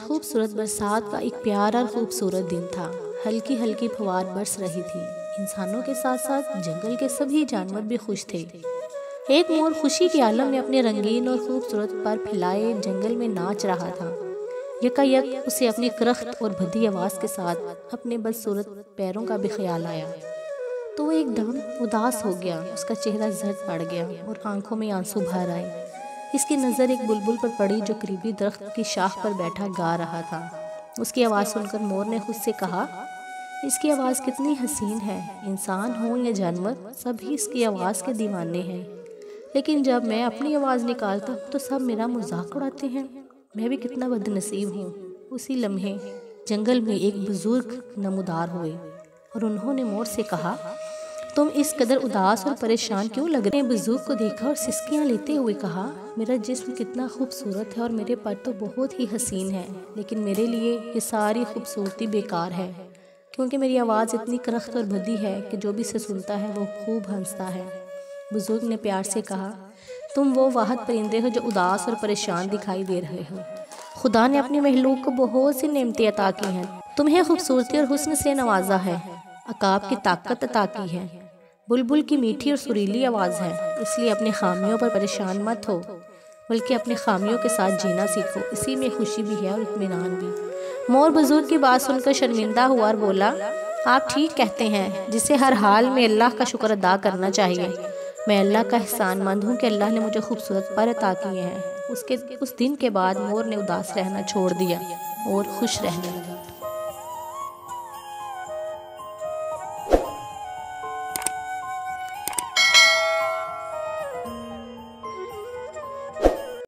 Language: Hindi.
खूबसूरत बरसात का एक प्यारा और खूबसूरत दिन था। हल्की हल्की फुहार बरस रही थी। इंसानों के साथ साथ जंगल के सभी जानवर भी खुश थे। एक मोर खुशी के आलम में अपने रंगीन और खूबसूरत पर फैलाए जंगल में नाच रहा था। यकायक उसे अपनी करख्त और भद्दी आवाज़ के साथ अपने बदसूरत पैरों का भी ख्याल आया, तो वो एकदम उदास हो गया। उसका चेहरा जर्द पड़ गया और आंखों में आंसू भर आए। इसकी नज़र एक बुलबुल पर पड़ी जो करीबी दरख्त की शाख पर बैठा गा रहा था। उसकी आवाज़ सुनकर मोर ने खुद से कहा, इसकी आवाज़ कितनी हसीन है। इंसान हो या जानवर, सभी इसकी आवाज़ के दीवाने हैं। लेकिन जब मैं अपनी आवाज़ निकालता हूँ तो सब मेरा मजाक उड़ाते हैं। मैं भी कितना बदनसीब हूँ। उसी लम्हे जंगल में एक बुजुर्ग नमूदार हुए और उन्होंने मोर से कहा, तुम इस कदर उदास और परेशान क्यों लग रहे हैं? बुजुर्ग को देखा और सिसकियां लेते हुए कहा, मेरा जिस्म कितना खूबसूरत है और मेरे पर तो बहुत ही हसीन है, लेकिन मेरे लिए ये सारी खूबसूरती बेकार है, क्योंकि मेरी आवाज़ इतनी करख्त और भद्दी है कि जो भी इसे सुनता है वो खूब हंसता है। बुजुर्ग ने प्यार से कहा, तुम वो वाहद परिंदे हो जो उदास और परेशान दिखाई दे रहे हो। खुदा ने अपनी महलूक को बहुत सी नेमतें अता की हैं। तुम्हें खूबसूरती और हुस्न से नवाजा है, अकाब की ताकत अता की है, बुलबुल की मीठी और सुरीली आवाज़ है। इसलिए अपनी खामियों पर परेशान मत हो, बल्कि अपनी खामियों के साथ जीना सीखो। इसी में खुशी भी है और इत्मीनान भी। मोर बुजुर्ग की बात सुनकर शर्मिंदा हुआ और बोला, आप ठीक कहते हैं, जिसे हर हाल में अल्लाह का शुक्र अदा करना चाहिए। मैं अल्लाह का एहसानमंद हूँ कि अल्लाह ने मुझे खूबसूरत पर अता किए हैं। उस दिन के बाद मोर ने उदास रहना छोड़ दिया और खुश रहने लगा।